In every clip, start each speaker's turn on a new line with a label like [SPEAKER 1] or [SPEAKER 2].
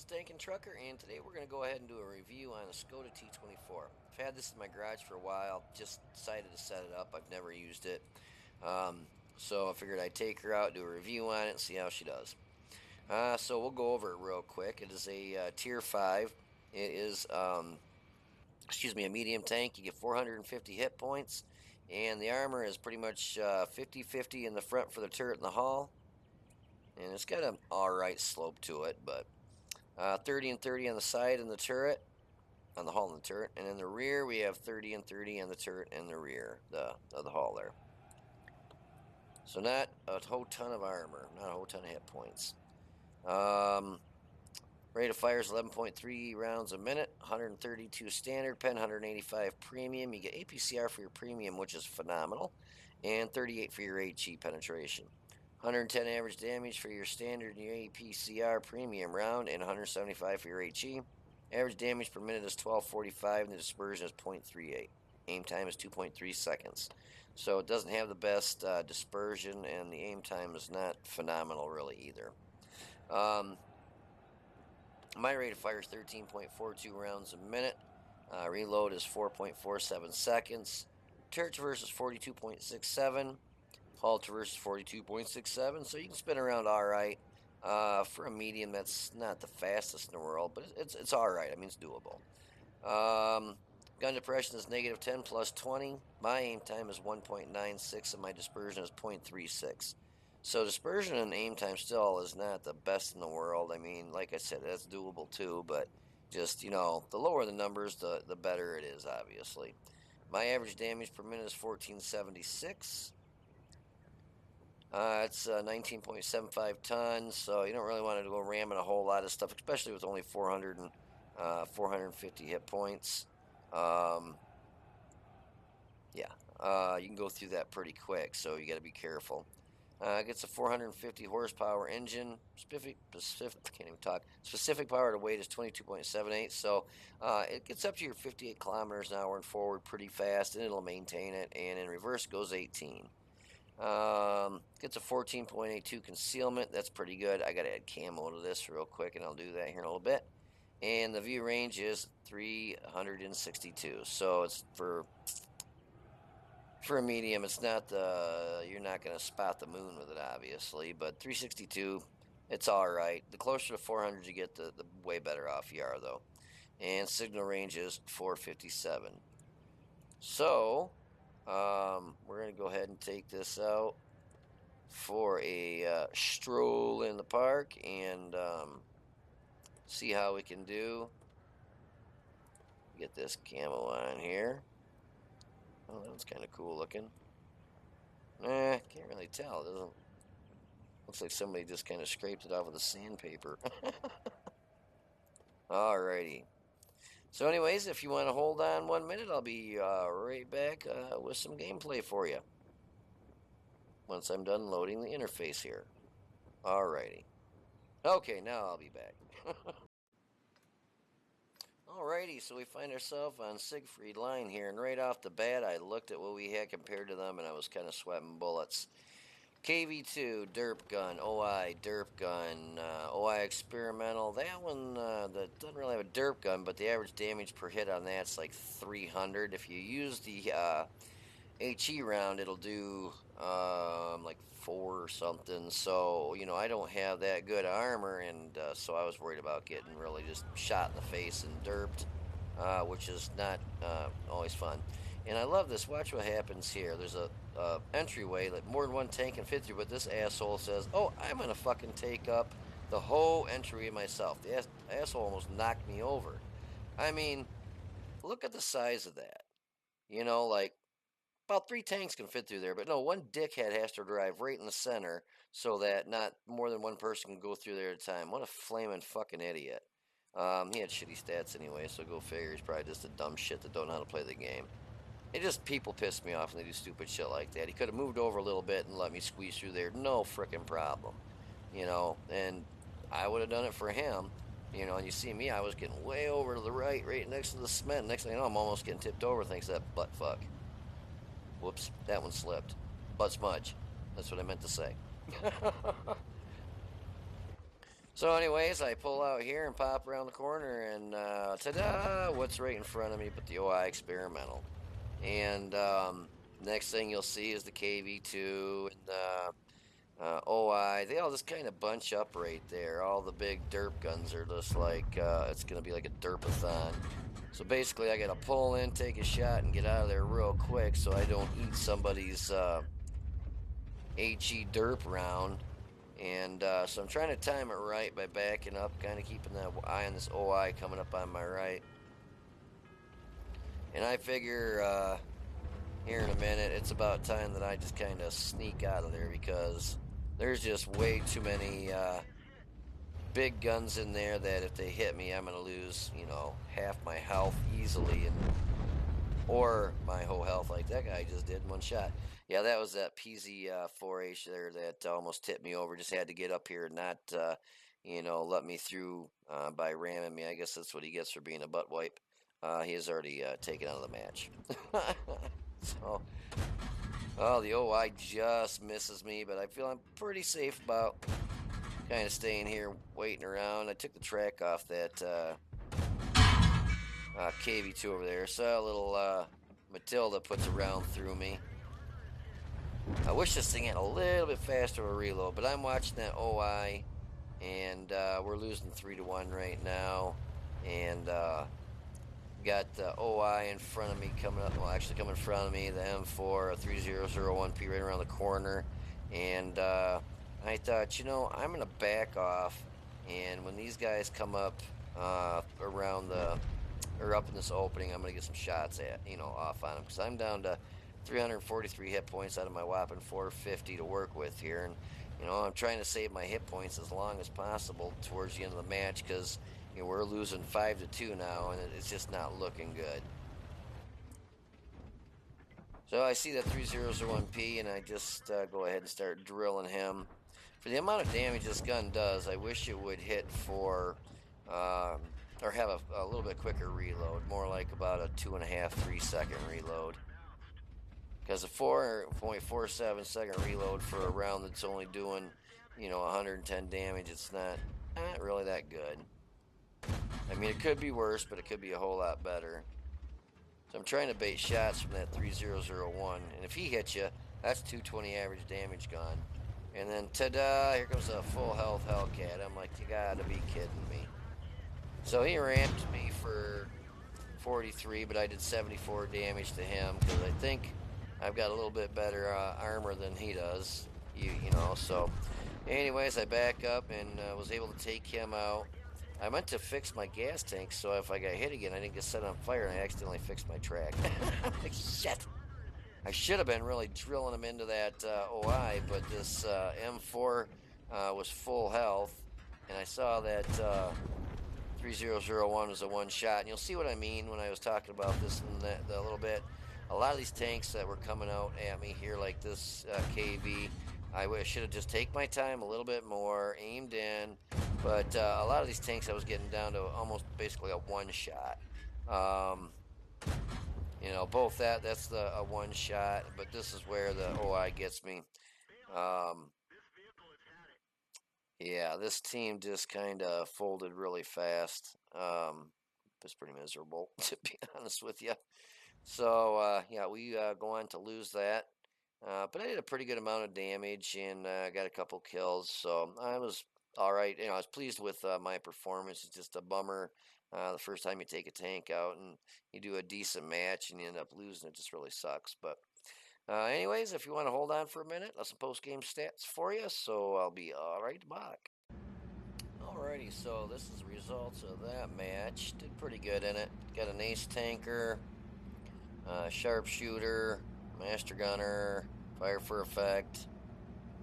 [SPEAKER 1] Stinking Trucker, and today we're going to go ahead and do a review on a Skoda T-24. I've had this in my garage for a while, just decided to set it up. I've never used it. So I figured I'd take her out, do a review on it, and see how she does. So we'll go over it real quick. It is a Tier 5. It is, a medium tank. You get 450 hit points, and the armor is pretty much 50-50 in the front for the turret and the hull. And it's got an alright slope to it, but 30 and 30 on the side and the turret, on the hull and the turret, and in the rear we have 30 and 30 on the turret and the rear of the hull there. So not a whole ton of armor, not a whole ton of hit points. Rate of fire is 11.3 rounds a minute, 132 standard, pen 185 premium. You get APCR for your premium, which is phenomenal, and 38 for your HE penetration. 110 average damage for your standard and your APCR premium round, and 175 for your HE. Average damage per minute is 1245, and the dispersion is 0.38. Aim time is 2.3 seconds. So it doesn't have the best dispersion, and the aim time is not phenomenal really either. My rate of fire is 13.42 rounds a minute. Reload is 4.47 seconds. Turret traverse is 42.67. Hull traverse is 42.67. So you can spin around all right. For a medium, that's not the fastest in the world, but it's all right. I mean, it's doable. Gun depression is negative 10 plus 20. My aim time is 1.96, and my dispersion is 0.36. So dispersion and aim time still is not the best in the world. I mean, like I said, that's doable too, but just, the lower the numbers, the better it is, obviously. My average damage per minute is 1476. It's 19.75 tons, so you don't really want to go ramming a whole lot of stuff, especially with only 450 hit points. You can go through that pretty quick, so you got to be careful. It gets a 450 horsepower engine. Specific power to weight is 22.78. So it gets up to your 58 kilometers an hour and forward pretty fast, and it'll maintain it. And in reverse goes 18. Gets a 14.82 concealment. That's pretty good. I got to add camo to this real quick, and I'll do that here in a little bit. And the view range is 362. So it's for a medium, it's not you're not going to spot the moon with it, obviously, but 362, it's all right. The closer to 400 you get, the way better off you are, though. And signal range is 457. So, we're going to go ahead and take this out for a stroll in the park and see how we can do. Get this camo on here. Oh, that's kind of cool looking. Can't really tell. It doesn't. Looks like somebody just kind of scraped it off with a sandpaper. Alrighty. So anyways, if you want to hold on 1 minute, I'll be right back with some gameplay for you. Once I'm done loading the interface here. Alrighty. Okay, now I'll be back. Alrighty, so we find ourselves on Siegfried Line here, and right off the bat, I looked at what we had compared to them, and I was kind of sweating bullets. KV2, derp gun, OI, derp gun, OI experimental. That one that doesn't really have a derp gun, but the average damage per hit on that's like 300. If you use the HE round, it'll do like 4 or something. So, I don't have that good armor, and so I was worried about getting really just shot in the face and derped, which is not always fun. And I love this. Watch what happens here. There's a entryway that more than one tank can fit through, but this asshole says, oh, I'm going to fucking take up the whole entryway myself. The asshole almost knocked me over. I mean, look at the size of that. Like, about 3 tanks can fit through there, but no, one dickhead has to drive right in the center so that not more than one person can go through there at a time. What a flaming fucking idiot. He had shitty stats anyway, so go figure. He's probably just a dumb shit that don't know how to play the game. It just, people piss me off when they do stupid shit like that. He could have moved over a little bit and let me squeeze through there. No frickin' problem. And I would have done it for him. And you see me, I was getting way over to the right next to the cement. Next thing you know, I'm almost getting tipped over thanks to that butt fuck. Whoops, that one slipped. Butt smudge. That's what I meant to say. So anyways, I pull out here and pop around the corner, and ta-da! What's right in front of me but the OI Experimental. And next thing you'll see is the KV2 and the OI. They all just kind of bunch up right there. All the big derp guns are just like, it's going to be like a derpathon. So basically, I got to pull in, take a shot, and get out of there real quick so I don't eat somebody's HE derp round. And so I'm trying to time it right by backing up, kind of keeping that eye on this OI coming up on my right. And I figure here in a minute, it's about time that I just kind of sneak out of there because there's just way too many big guns in there that if they hit me, I'm going to lose, you know, half my health easily, or my whole health like that guy just did in one shot. Yeah, that was that PZ4H there that almost tipped me over. Just had to get up here and not, you know, let me through by ramming me. I guess that's what he gets for being a butt wipe. He is already taken out of the match. So, oh, the OI just misses me, but I feel I'm pretty safe about kind of staying here waiting around. I took the track off that KV2 over there. Saw a little Matilda puts a round through me. I wish this thing had a little bit faster of a reload, but I'm watching that OI, and we're losing 3-1 right now. And got the OI in front of me coming up, well, actually coming in front of me, the M4 3001P right around the corner. And I thought, you know, I'm going to back off, and when these guys come up around the, or up in this opening, I'm going to get some shots at, you know, off on them, because I'm down to 343 hit points out of my whopping 450 to work with here. And, you know, I'm trying to save my hit points as long as possible towards the end of the match, because you know, we're losing 5-2 now, and it's just not looking good. So I see that 3001P, and I just go ahead and start drilling him. For the amount of damage this gun does, I wish it would hit for, or have a little bit quicker reload, more like about a 2.5-3 second reload. Because a 4.47 second reload for a round that's only doing, you know, 110 damage, it's not really that good. I mean, it could be worse, but it could be a whole lot better. So I'm trying to bait shots from that 3001, and if he hits you, that's 220 average damage gone. And then, ta-da, here comes a full health Hellcat. I'm like, you gotta be kidding me. So he ramped me for 43, but I did 74 damage to him, because I think I've got a little bit better armor than he does, you know. So anyways, I back up and was able to take him out. I meant to fix my gas tank, so if I got hit again, I didn't get set on fire, and I accidentally fixed my track. Shit. I should have been really drilling him into that OI, but this M4 was full health, and I saw that 3001 was a one shot, and you'll see what I mean when I was talking about this and that a little bit. A lot of these tanks that were coming out at me here, like this KV, I should have just taken my time a little bit more, aimed in, but a lot of these tanks I was getting down to almost basically a one shot. You know, both that's a one shot, but this is where the OI gets me. Yeah, this team just kind of folded really fast. It's pretty miserable, to be honest with you. So, yeah, we go on to lose that. But I did a pretty good amount of damage and got a couple kills. So I was all right. You know, I was pleased with my performance. It's just a bummer the first time you take a tank out and you do a decent match and you end up losing. It just really sucks. But anyways, if you want to hold on for a minute, I'll some post-game stats for you. So I'll be all right back. Alrighty, so this is the results of that match. Did pretty good in it. Got an ace tanker, sharpshooter, master gunner, fire for effect,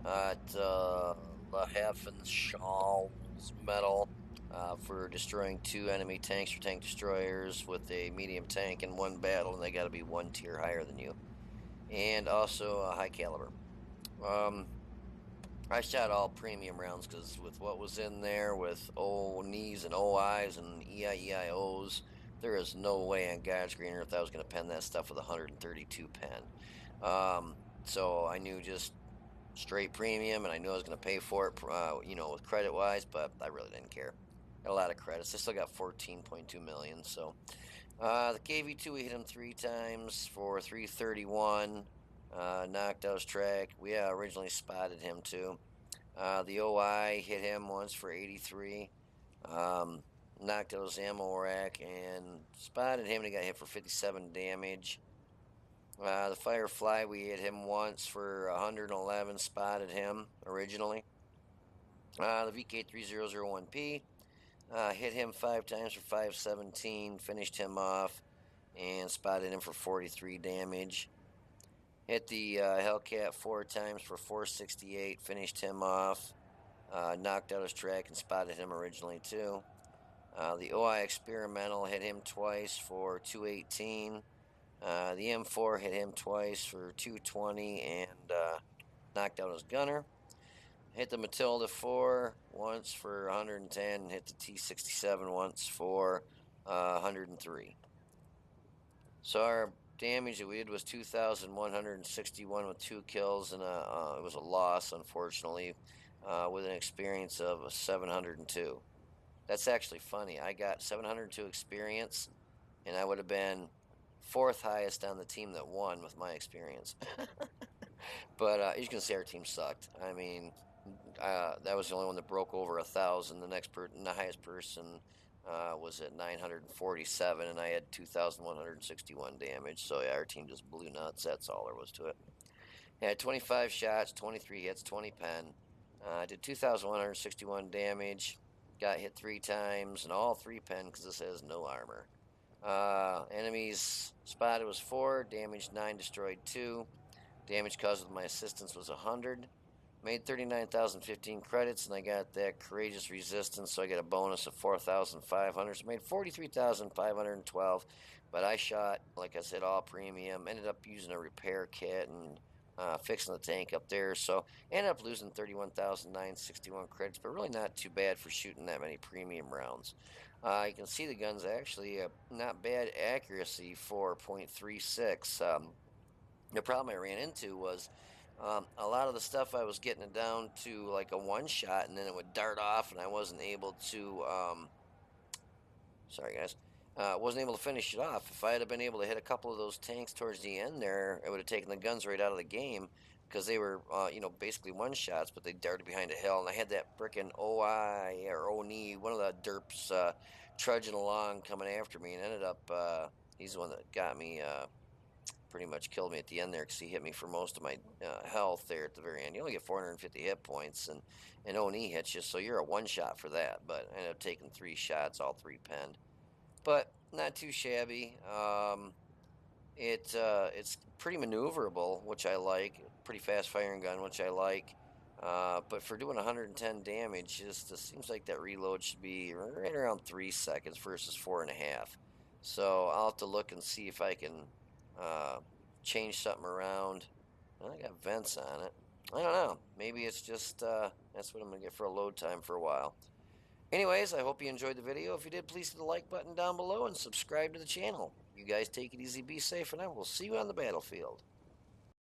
[SPEAKER 1] the Heffenschall's medal for destroying 2 enemy tanks or tank destroyers with a medium tank in one battle, and they got to be 1 tier higher than you. And also a high caliber. I shot all premium rounds because with what was in there with ONIs and OIs and EIEIOs, there is no way on God's green earth I was going to pen that stuff with 132 pen. So I knew just straight premium, and I knew I was going to pay for it, with credit-wise, but I really didn't care. Got a lot of credits. I still got 14.2 million. So the KV2, we hit him 3 times for 331. Knocked out his track. We originally spotted him too. The OI hit him once for 83. Knocked out his ammo rack and spotted him, and he got hit for 57 damage. The Firefly, we hit him once for 111, spotted him originally. The VK3001P, hit him 5 times for 517, finished him off, and spotted him for 43 damage. Hit the Hellcat 4 times for 468, finished him off, knocked out his track and spotted him originally too. The OI Experimental hit him twice for 218. The M4 hit him twice for 220 and knocked out his gunner. Hit the Matilda 4 once for 110 and hit the T-67 once for 103. So our damage that we did was 2,161 with 2 kills, and it was a loss, unfortunately, with an experience of 702. That's actually funny. I got 702 experience, and I would have been 4th highest on the team that won with my experience. But as you can see, our team sucked. I mean, that was the only one that broke over 1,000. The highest person was at 947, and I had 2,161 damage. So yeah, our team just blew nuts. That's all there was to it. I had 25 shots, 23 hits, 20 pen. I did 2,161 damage. Got hit 3 times, and all 3 pen because this has no armor. Enemies spotted was 4, damaged 9, destroyed 2. Damage caused with my assistance was 100. Made 39,015 credits, and I got that courageous resistance, so I get a bonus of 4,500. So made 43,512. But I shot, like I said, all premium. Ended up using a repair kit and fixing the tank up there. So ended up losing 31,961 credits, but really not too bad for shooting that many premium rounds. You can see the gun's actually not bad accuracy for .36. The problem I ran into was a lot of the stuff I was getting it down to like a 1-shot, and then it would dart off, and I wasn't able to. Sorry, guys. Wasn't able to finish it off. If I had been able to hit a couple of those tanks towards the end there, it would have taken the guns right out of the game because they were, basically 1-shots, but they darted behind a hill, and I had that frickin' OI or ONI, one of the derps, trudging along coming after me, and ended up. He's the one that got me. Pretty much killed me at the end there because he hit me for most of my health there at the very end. You only get 450 hit points, and ONI hits you, so you're a 1-shot for that. But I ended up taking 3 shots, all 3 penned. But not too shabby. It's pretty maneuverable, which I like. Pretty fast firing gun, which I like. But for doing 110 damage, it seems like that reload should be right around 3 seconds versus 4.5. So I'll have to look and see if I can change something around. I got vents on it. I don't know. Maybe it's just that's what I'm gonna get for a load time for a while. Anyways, I hope you enjoyed the video. If you did, please hit the like button down below and subscribe to the channel. You guys take it easy, be safe, and I will see you on the battlefield.